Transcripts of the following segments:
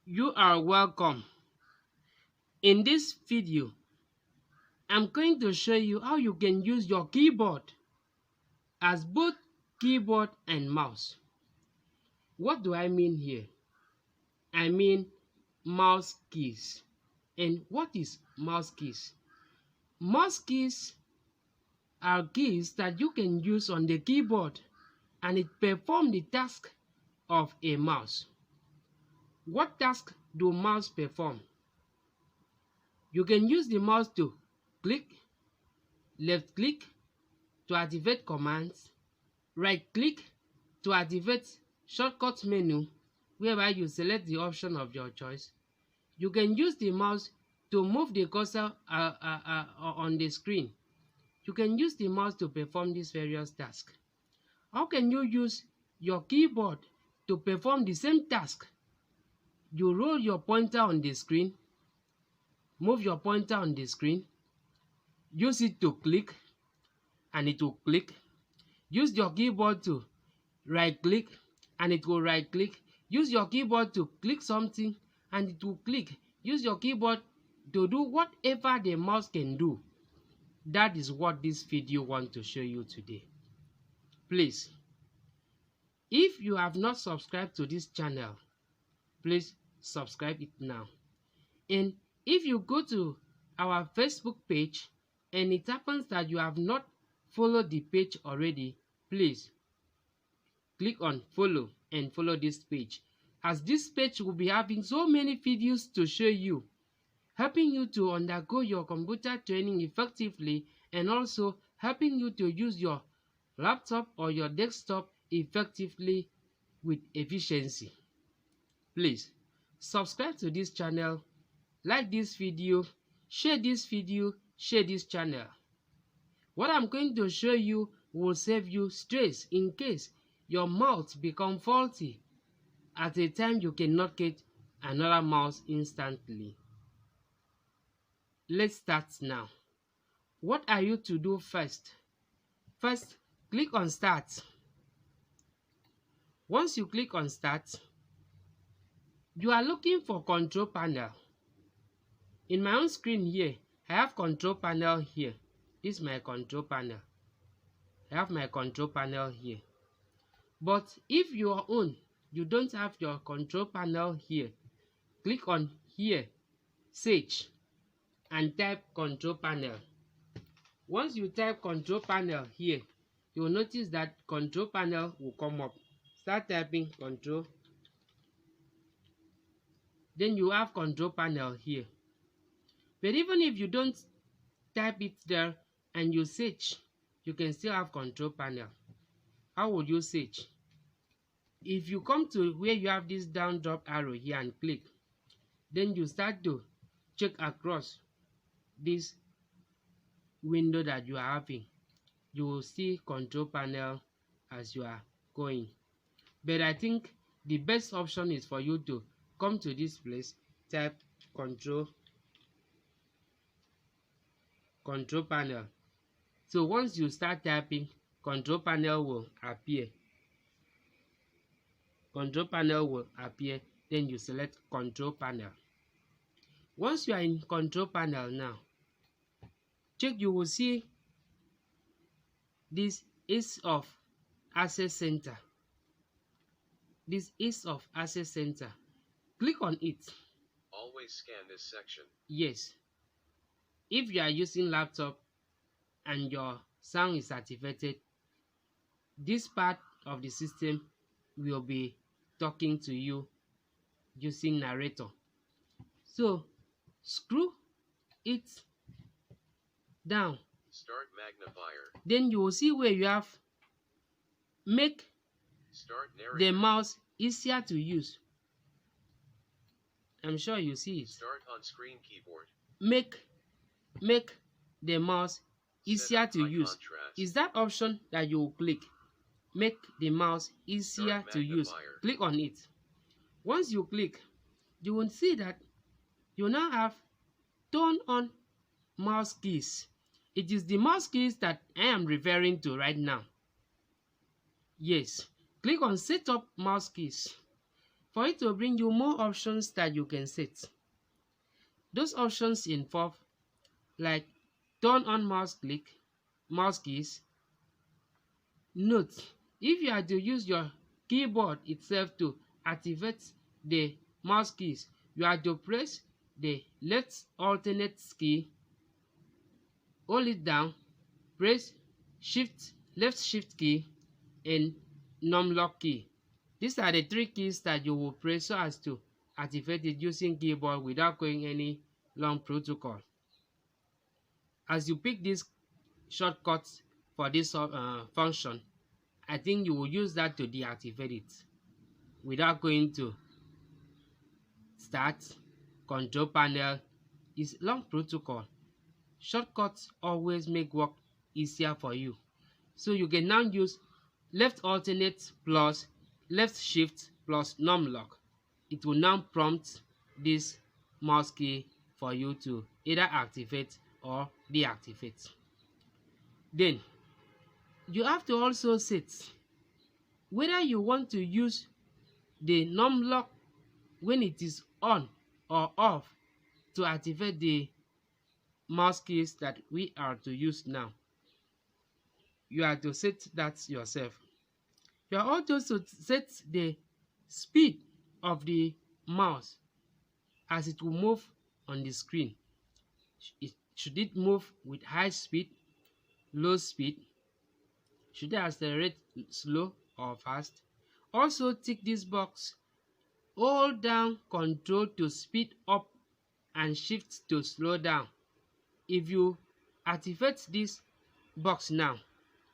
You are welcome. In this video, I'm going to show you how you can use your keyboard as both keyboard and mouse. What do I mean here? I mean mouse keys. And what is mouse keys? Mouse keys are keys that you can use on the keyboard and it performs the task of a mouse. What task do mouse perform? You can use the mouse to click, left click to activate commands, right click to activate shortcut menu whereby you select the option of your choice. You can use the mouse to move the cursor on the screen. You can use the mouse to perform these various tasks. How can you use your keyboard to perform the same task? You roll your pointer on the screen, move your pointer on the screen, use it to click and it will click. Use your keyboard to right click and it will right click. Use your keyboard to click something and it will click. Use your keyboard to do whatever the mouse can do. That is what this video wants to show you today. Please, if you have not subscribed to this channel, please subscribe it now. And if you go to our Facebook page and it happens that you have not followed the page already, please click on follow and follow this page, as this page will be having so many videos to show you, helping you to undergo your computer training effectively and also helping you to use your laptop or your desktop effectively with efficiency. Please subscribe to this channel, like this video, share this channel. What I'm going to show you will save you stress in case your mouse becomes faulty at a time you cannot get another mouse instantly. Let's start now. What are you to do first? First, click on Start. Once you click on Start, you are looking for Control Panel. In my own screen here, I have Control Panel here. This is my Control Panel. I have my Control Panel here. But if your own, you don't have your Control Panel here, click on here, Search, and type Control Panel. Once you type Control Panel here, you will notice that Control Panel will come up. Start typing Control. Then you have Control Panel here. But even if you don't type it there and you search, you can still have Control Panel. How would you search? If you come to where you have this down drop arrow here and click, then you start to check across this window that you are having. You will see Control Panel as you are going. But I think the best option is for you to come to this place, type Control Panel. So once you start typing, Control Panel will appear. Control Panel will appear. Then you select Control Panel. Once you are in Control Panel now, check, you will see this Ease of Access Center. This Ease of Access Center. Click on it. Always scan this section. Yes. If you are using laptop and your sound is activated, this part of the system will be talking to you using narrator. So screw it down. Start magnifier. Then you will see where you have make the mouse easier to use. I'm sure you see it. Start on screen keyboard. Make the mouse easier to use. Is that option that you will click. Make the mouse easier to use. Click on it. Once you click, you will see that you now have turn on mouse keys. It is the mouse keys that I am referring to right now. Yes. Click on Set up mouse keys. for it to bring you more options that you can set. Those options involve like turn on mouse keys. Note, if you are to use your keyboard itself to activate the mouse keys, you are to press the left alternate key, hold it down, press left shift key and numlock key. These are the three keys that you will press so as to activate it using keyboard without going any long protocol. As you pick these shortcuts for this function, I think you will use that to deactivate it without going to start, control panel. It's long protocol. Shortcuts always make work easier for you. So you can now use left alternate plus left shift plus numlock. It will now prompt this mouse key for you to either activate or deactivate. Then you have to also set whether you want to use the numlock when it is on or off to activate the mouse keys that we are to use now. You are to set that yourself. You are also to set the speed of the mouse as it will move on the screen. Should it move with high speed, low speed? Should it accelerate slow or fast? Also tick this box. Hold down Control to speed up and Shift to slow down. If you activate this box now,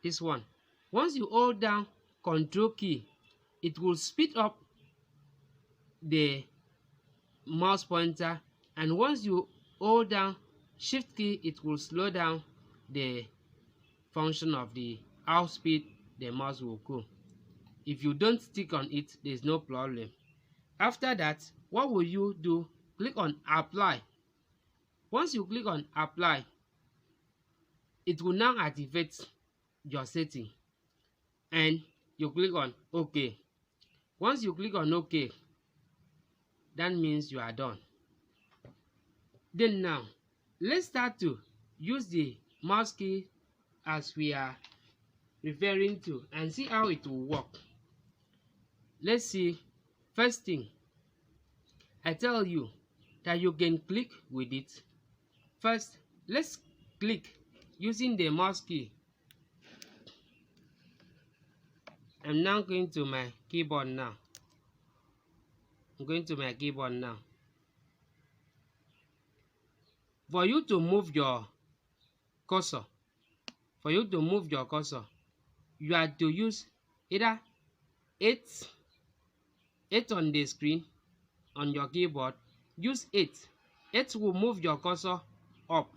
this one, once you hold down Control key, it will speed up the mouse pointer, and once you hold down Shift key, it will slow down the function of how speed the mouse will go. If you don't stick on it, there's no problem. After that, what will you do? Click on Apply. Once you click on Apply, it will now activate your setting, and you click on OK. Once you click on OK, that means you are done. Then now, let's start to use the mouse key as we are referring to and see how it will work. Let's see. First thing, I tell you that you can click with it. First, let's click using the mouse key. I'm now going to my keyboard now. I'm going to my keyboard now. For you to move your cursor, you have to use either 8 on the screen on your keyboard. Use 8. 8 will move your cursor up.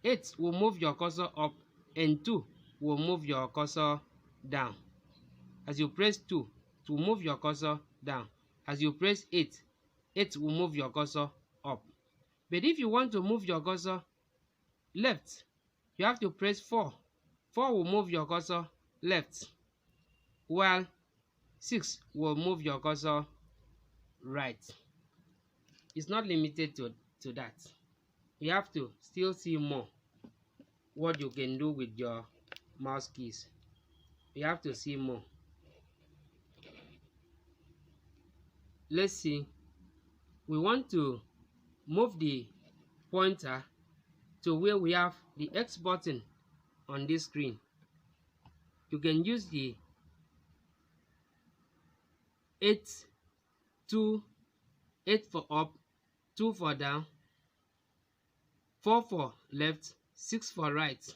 8 will move your cursor up, and 2 will move your cursor down. As you press 2 to move your cursor down, as you press 8, 8 will move your cursor up. But if you want to move your cursor left, you have to press 4. 4 will move your cursor left, while 6 will move your cursor right. It's not limited to that. You have to still see more what you can do with your mouse keys. You have to see more. Let's see. We want to move the pointer to where we have the X button on this screen. You can use the 8 for up, 2 for down, 4 for left, 6 for right.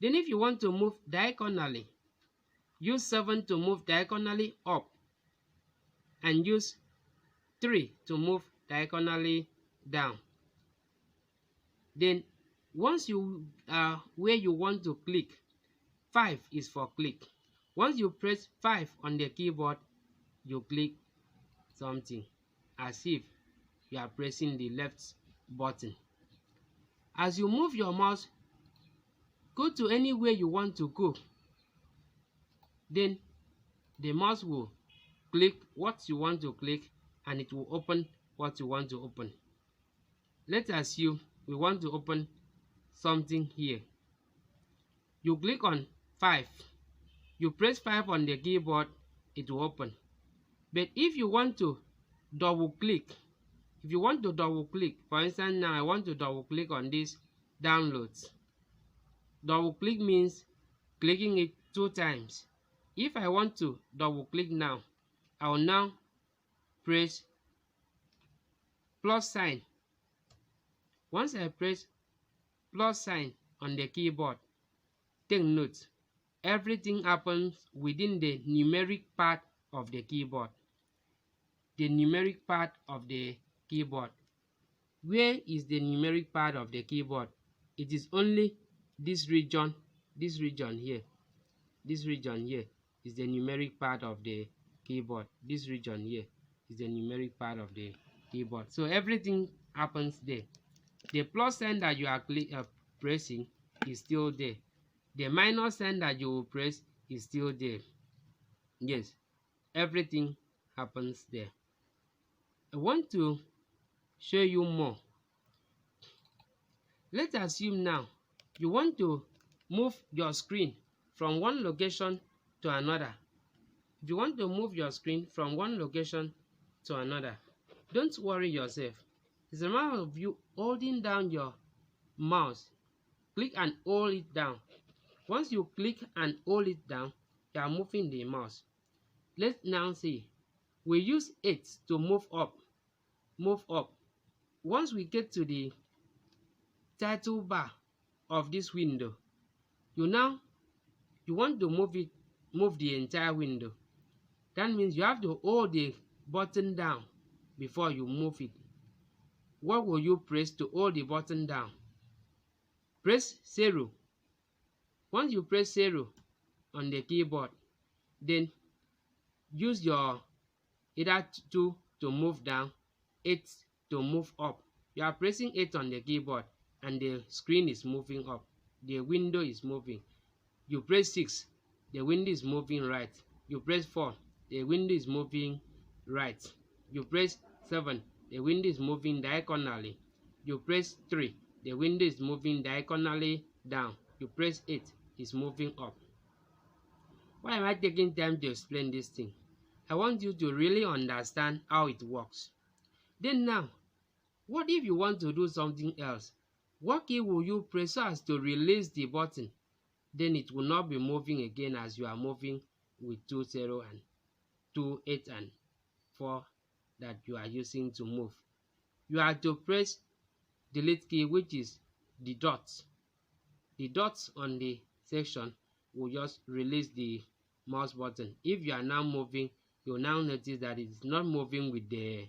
Then if you want to move diagonally, use 7 to move diagonally up, and use 3 to move diagonally down. Then once you are where you want to click, 5 is for click. Once you press 5 on the keyboard, you click something as if you are pressing the left button. As you move your mouse, go to anywhere you want to go. Then the mouse will click what you want to click and it will open what you want to open. Let's assume we want to open something here. You click on 5. You press 5 on the keyboard, it will open. But if you want to double click, for instance, now I want to double click on this downloads. Double click means clicking it 2 times. If I want to double click now, I will now press plus sign. Once I press plus sign on the keyboard, take note, everything happens within the numeric part of the keyboard. The numeric part of the keyboard. Where is the numeric part of the keyboard? It is only this region here. This region here is the numeric part of the keyboard. This region here is the numeric part of the keyboard. So everything happens there. The plus sign that you are pressing is still there. The minus sign that you will press is still there. Yes, everything happens there. I want to show you more. Let's assume now you want to move your screen from one location to another. If you want to move your screen from one location to another, don't worry yourself. It's a matter of you holding down your mouse. Click and hold it down. Once you click and hold it down, you are moving the mouse. Let's now see. We use 8 to move up. Once we get to the title bar of this window, you want to move the entire window. That means you have to hold the button down before you move it. What will you press to hold the button down? Press 0. Once you press 0 on the keyboard, then use your either 2 to move down, 8 to move up. You are pressing 8 on the keyboard and the screen is moving up. The window is moving. You press 6, the window is moving right. You press 4, the window is moving right. You press 7, the window is moving diagonally. You press 3, the window is moving diagonally down. You press 8, it's moving up. Why am I taking time to explain this thing? I want you to really understand how it works. Then now, what if you want to do something else? What key will you press so as to release the button? Then it will not be moving again as you are moving with 2, 0 and 2, 8 and 4 that you are using to move. You have to press delete key, which is the dots. The dots on the section will just release the mouse button. If you are now moving, you'll now notice that it is not moving with the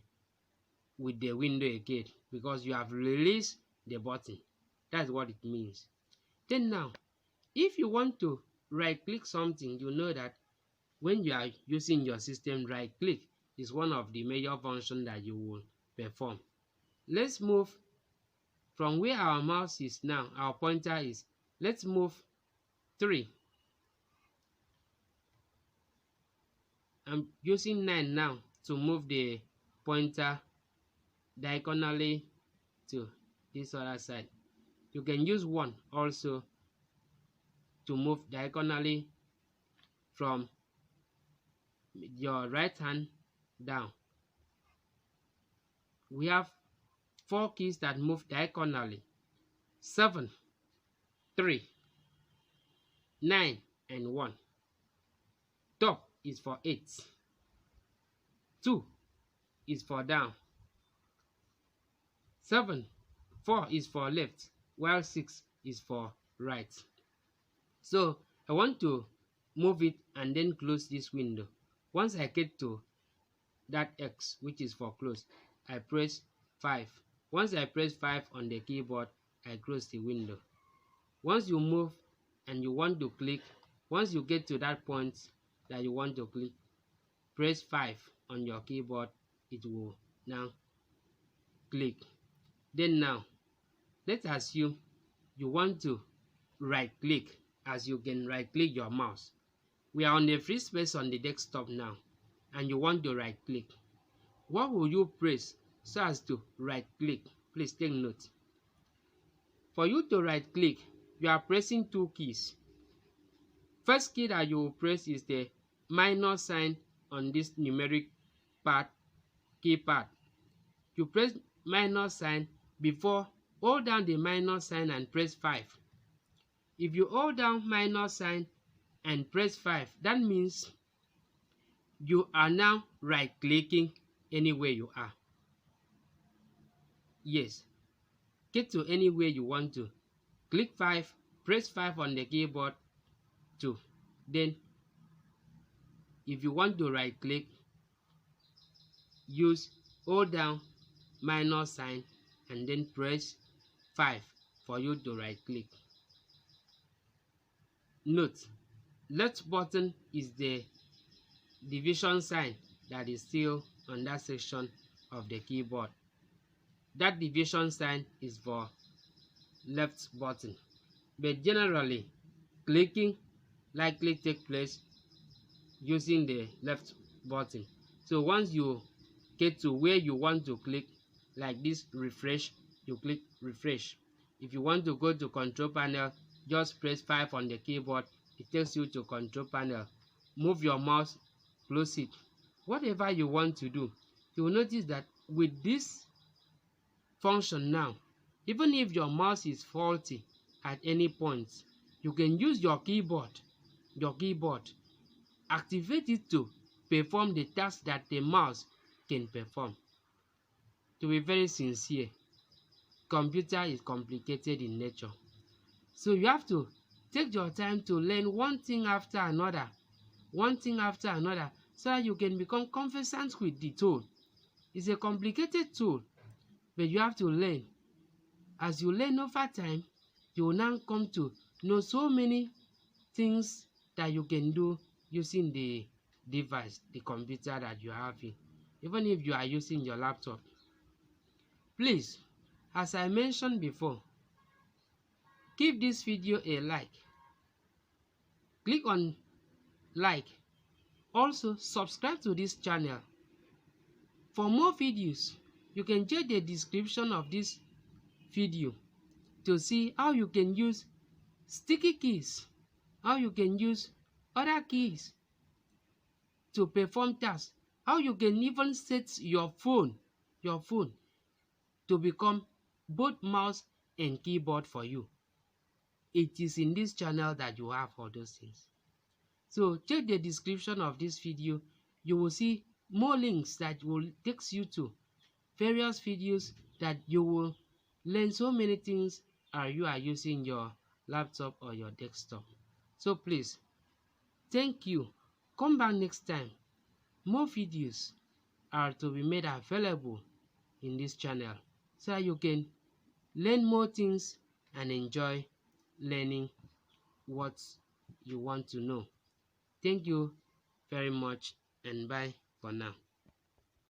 window again because you have released the button. That's what it means. Then now, if you want to right click something, you know that when you are using your system, right click is one of the major functions that you will perform. Let's move from where our mouse is now, our pointer is. Let's move 3. I'm using 9 now to move the pointer diagonally to this other side. You can use 1 also to move diagonally from your right hand down. We have 4 keys that move diagonally: 7, 3, 9, and 1. Top is for 8. 2 is for down. 4 is for left, while 6 is for right. So I want to move it and then close this window. Once I get to that X, which is for close, I press 5. Once I press 5 on the keyboard, I close the window. Once you move and you want to click, once you get to that point that you want to click, press 5 on your keyboard. It will now click. Then now, let's assume you want to right click, as you can right click your mouse. We are on the free space on the desktop now, and you want to right click, what will you press so as to right click? Please take note. For you to right click, you are pressing two keys. First key that you will press is the minus sign on this numeric pad keypad. You press minus sign before, hold down the minus sign and press 5. If you hold down minus sign and press 5, that means you are now right clicking anywhere you are. Yes, get to anywhere you want to. Click 5, press 5 on the keyboard too. Then if you want to right click, use hold down minus sign and then press 5 for you to right click. Note, left button is the division sign that is still on that section of the keyboard. That division sign is for left button, but generally clicking likely take place using the left button. So once you get to where you want to click, like this refresh, you click refresh. If you want to go to control panel, just press 5 on the keyboard. It takes you to control panel. Move your mouse, close it, whatever you want to do. You will notice that with this function now, even if your mouse is faulty at any point, you can use your keyboard, activate it to perform the task that the mouse can perform. To be very sincere, computer is complicated in nature. So you have to take your time to learn one thing after another, so that you can become conversant with the tool. It's a complicated tool, but you have to learn. As you learn over time, you will now come to know so many things that you can do using the device, the computer that you have in, even if you are using your laptop. Please, as I mentioned before, give this video a like. Click on like. Also, subscribe to this channel. For more videos, you can check the description of this video to see how you can use sticky keys, how you can use other keys to perform tasks, how you can even set your phone to become both mouse and keyboard for you. It is in this channel that you have all those things. So check the description of this video. You will see more links that will take you to various videos that you will learn so many things as you are using your laptop or your desktop. So please, thank you. Come back next time. More videos are to be made available in this channel so you can learn more things and enjoy learning what you want to know. Thank you very much and bye for now.